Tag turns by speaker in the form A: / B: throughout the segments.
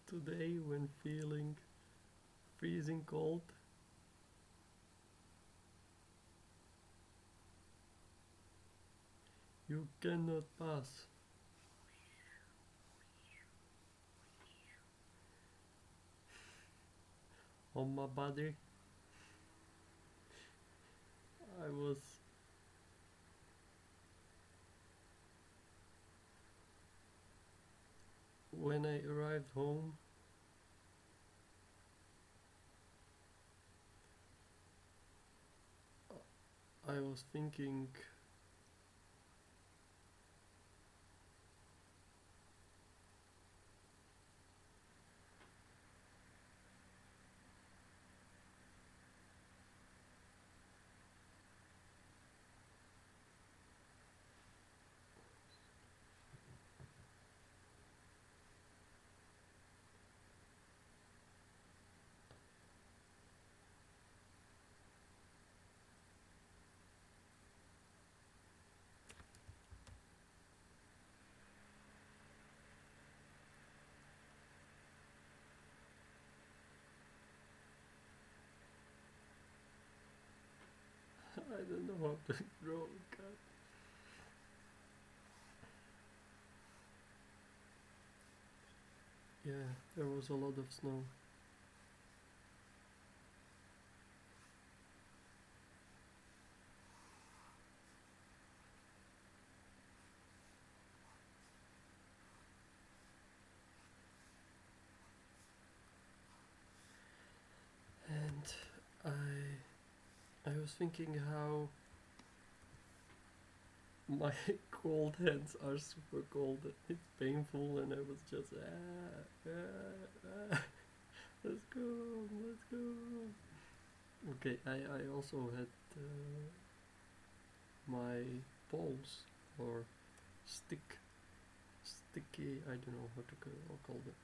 A: Today, when feeling freezing cold, you cannot pass on my body. I was when I arrived home. I was thinking, I don't know how to draw a cat. Yeah, there was a lot of snow. And I was thinking how my cold hands are super cold. It's painful, and I was just let's go, let's go. Okay, I also had my balls or sticky. I don't know how to call them.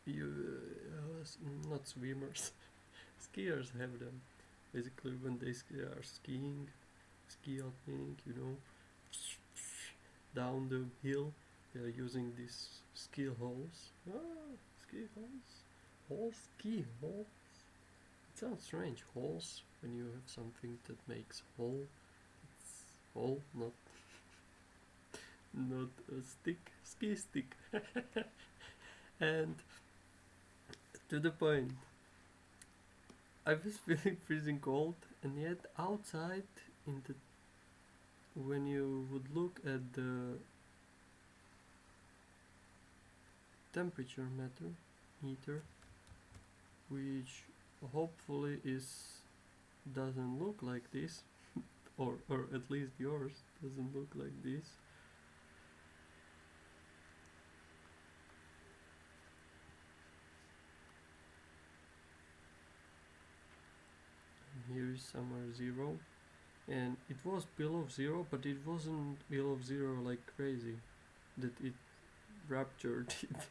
A: You not swimmers, skiers have them. Basically, when they are skiing, ski alpine, down the hill, they are using these ski holes. Ski holes, ski holes. It sounds strange. Holes when you have something that makes hole. It's hole, not a stick. Ski stick. And to the point, I was feeling freezing cold, and yet outside, in the when you would look at the temperature meter, which hopefully is doesn't look like this, or at least yours doesn't look like this. And here is somewhere 0, and it was below 0, but it wasn't below 0 like crazy that it ruptured it.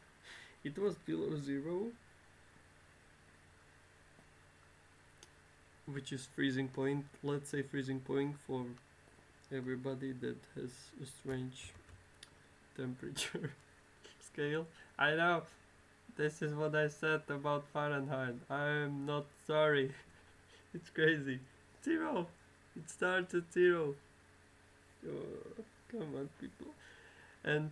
A: It was below 0, which is freezing point. Let's say freezing point for everybody that has a strange temperature scale. I know, this is what I said about Fahrenheit. I'm not sorry. It's crazy. 0. It starts at 0. Oh, come on, people. And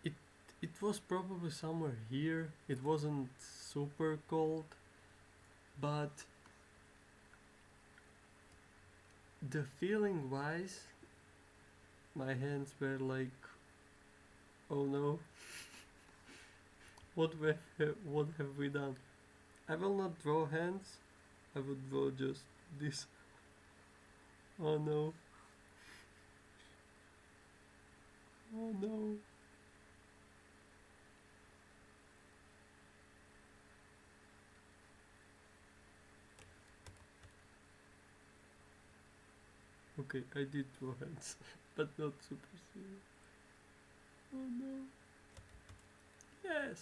A: it it was probably somewhere here. It wasn't super cold, but the feeling wise, my hands were like, oh no, what have we done? I will not draw hands. I would draw just this. Oh no. Oh no. Okay, I did draw hands, but not super serious. Oh no. Yeah,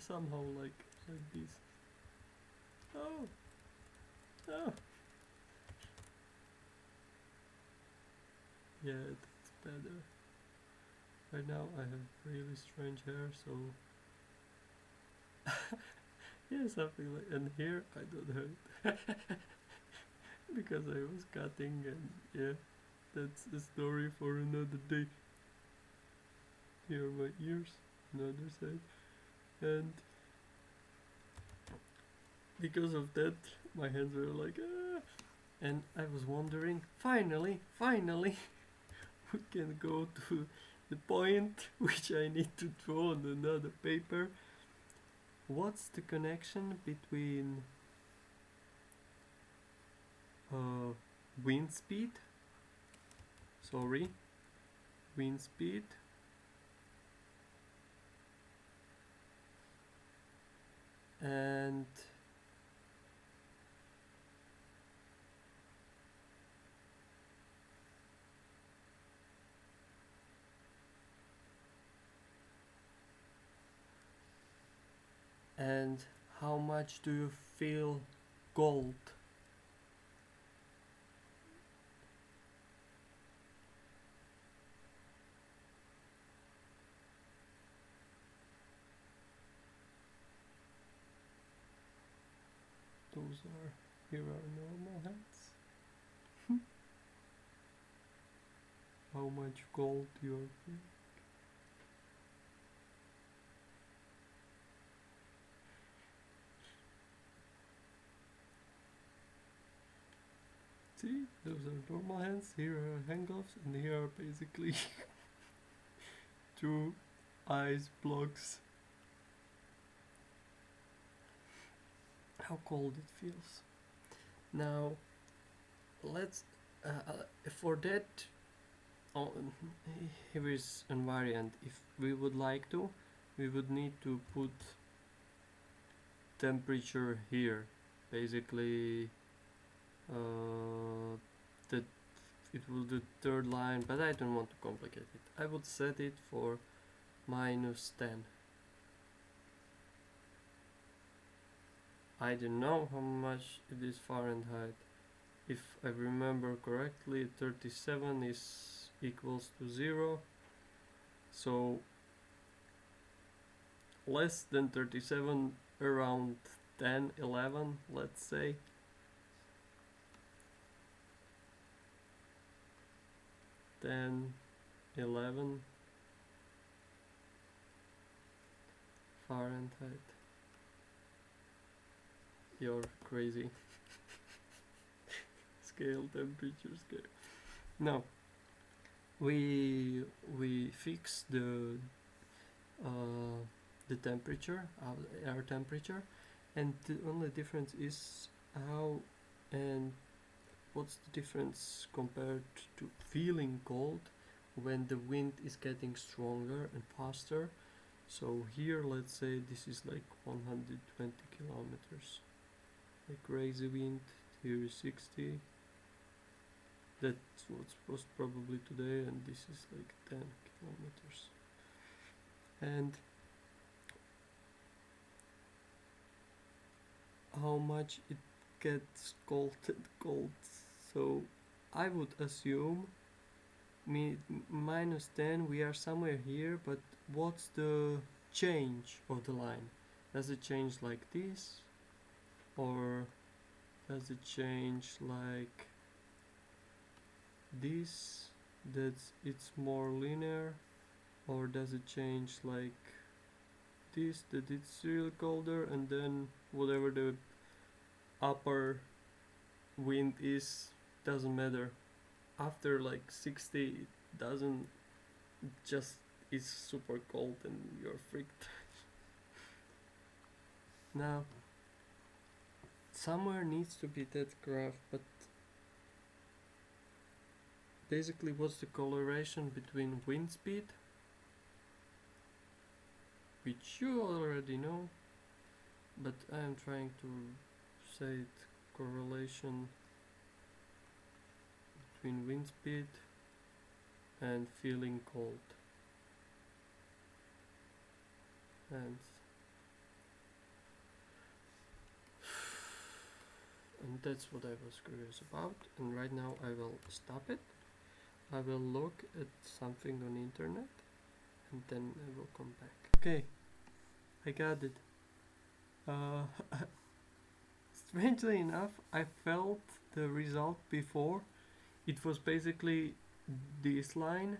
A: somehow like this. Oh. Oh. Yeah, that's better. right now I have really strange hair, so yeah, something like. And here I don't have it because I was cutting, and yeah, that's a story for another day. Here are my ears, another side, and because of that, my hands were like, ah. And I was wondering, finally, we can go to the point which I need to draw on another paper. What's the connection between uh, wind speed? Sorry, wind speed and and how much do you feel gold? Those are here are normal hands. How much gold you are feeling? See, those are normal hands. Here are hand gloves, and here are basically two ice blocks. How cold it feels. Now, let's for that. Oh, here is a variant. If we would like to, we would need to put temperature here. Basically, that it will do third line, but I don't want to complicate it. I would set it for -10. I don't know how much it is Fahrenheit. If I remember correctly, 37 is equals to 0. So less than 37, around 10, 11, let's say. 10, 11 Fahrenheit. You're crazy. Scale, temperature scale. Now we fix the temperature, air temperature, and the only difference is how and what's the difference compared to feeling cold when the wind is getting stronger and faster. So here, let's say this is like 120 kilometers, like crazy wind. Here is 60. That's what's was probably today, and this is like 10 kilometers. And how much it gets cold. So I would assume -10, we are somewhere here, but what's the change of the line? Does it change like this, or does it change like this, that's it's more linear, or does it change like this, that it's really colder, and then whatever the upper wind is doesn't matter? After like 60, it doesn't, just is super cold and you're freaked. Now somewhere needs to be that graph, but basically what's the correlation between wind speed, which you already know, but I am trying to say it, correlation between wind speed and feeling cold. And that's what I was curious about, and right now I will stop it. I will look at something on internet, and then I will come back. Okay, I got it. Uh, strangely enough, I felt the result before. It was basically this line.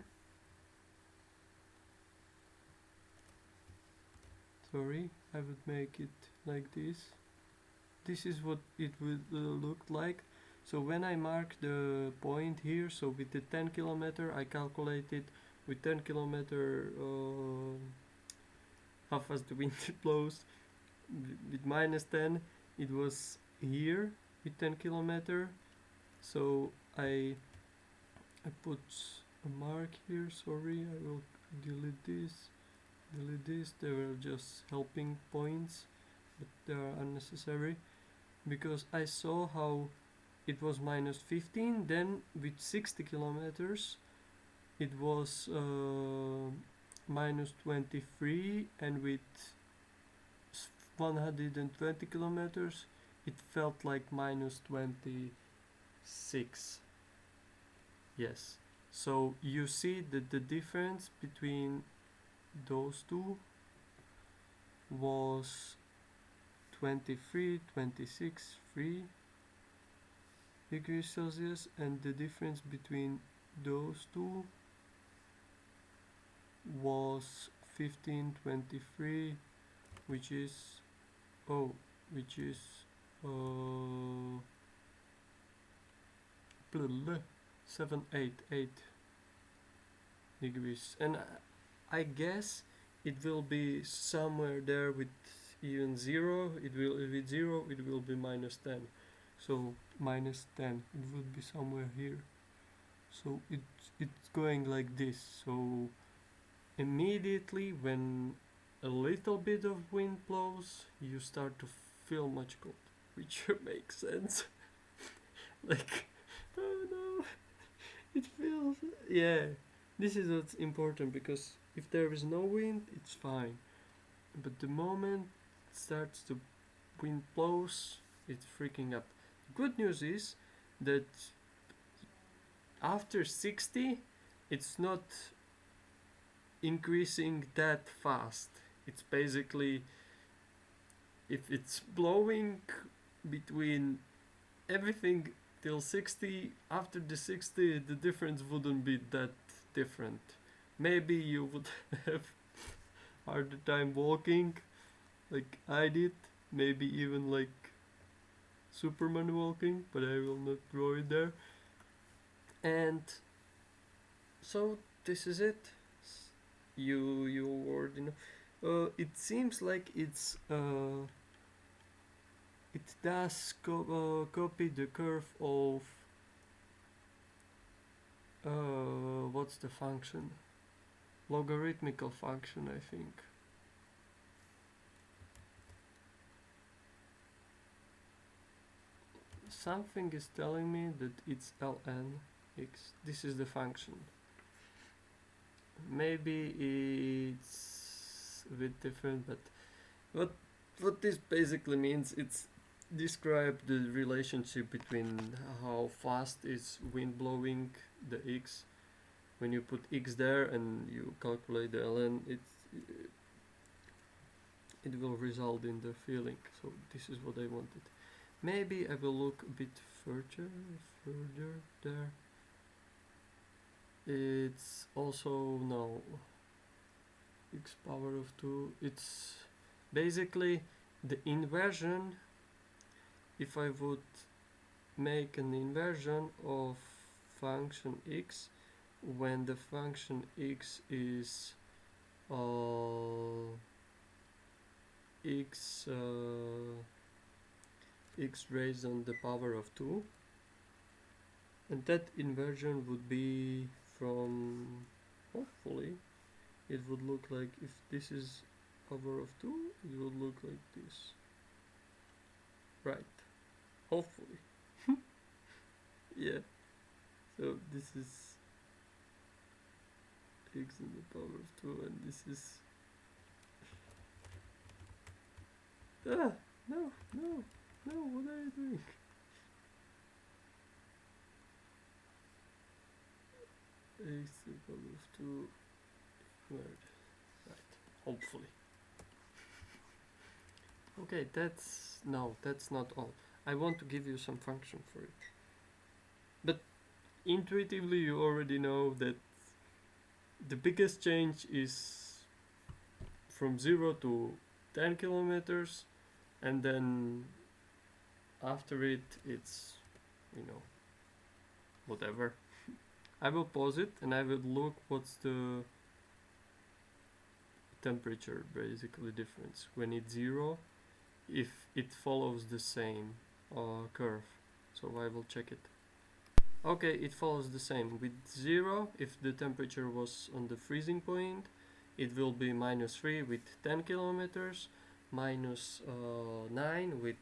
A: Sorry, I would make it like this. This is what it would look like. So when I mark the point here, so with the 10 kilometer, I calculated with 10 kilometer how fast the wind blows. With minus 10, it was here with 10 kilometer. So I put a mark here. Sorry, I will delete this. They were just helping points, but they are unnecessary, because I saw how it was minus 15, then with 60 kilometers it was minus 23, and with 120 kilometers it felt like minus 26. Yes, so you see that the difference between those two was 23, 26, 3 degrees Celsius, and the difference between those two was 15, 23, which is 7, 8 degrees, and I guess it will be somewhere there with even 0. With 0 it will be minus 10, so minus 10 it would be somewhere here. So it's going like this. So immediately when a little bit of wind blows, you start to feel much cold, which makes sense. Like, oh no, it feels, yeah. This is what's important, because if there is no wind, it's fine. But the moment it starts to wind blows, it's freaking up. Good news is that after 60, it's not increasing that fast. It's basically, if it's blowing between everything till 60, after the 60 the difference wouldn't be that different. Maybe you would have harder time walking like I did, maybe even like Superman walking, but I will not draw it there. And so this is it. You already know. It seems like it does copy the curve of what's the function? Logarithmical function, I think. Something is telling me that it's ln x. This is the function. Maybe it's a bit different, but what this basically means, it's describe the relationship between how fast is wind blowing the x. When you put x there and you calculate the ln, it will result in the feeling. So this is what I wanted. Maybe I will look a bit further there. It's also no x power of 2. It's basically the inversion. If I would make an inversion of function x, when the function x is x raised on the power of 2, and that inversion would be from, hopefully it would look like, if this is power of 2, it would look like this, right? Hopefully. Yeah, so this is x in the power of 2, and this is no, what are you doing? X to the power of 2 squared. hopefully. Okay, that's not all. I want to give you some function for it. But intuitively you already know that the biggest change is from 0 to 10 kilometers, and then after it's, you know, whatever. I will pause it and I will look what's the temperature basically difference when it's 0, if it follows the same curve. So I will check it. Okay, it follows the same. With 0, if the temperature was on the freezing point, it will be -3 with 10 kilometers, -9 with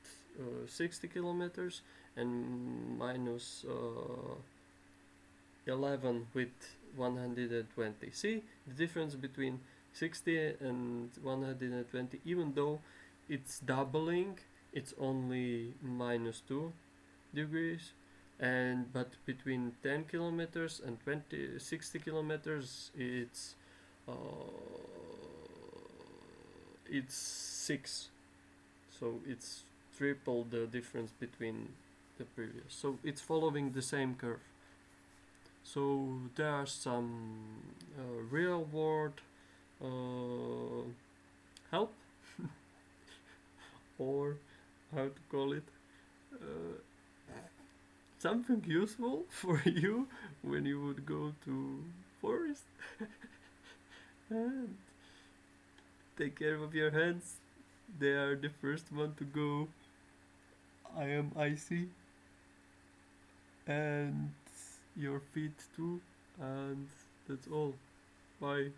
A: 60 kilometers, and -11 with 120. See the difference between 60 and 120, even though it's doubling, it's only -2 degrees, and but between 10 kilometers and 60 kilometers it's 6, so it's triple the difference between the previous, so it's following the same curve. So there are some real world help or how to call it, something useful for you when you would go to forest. And take care of your hands, they are the first one to go. I am icy, and your feet too, and that's all. Bye.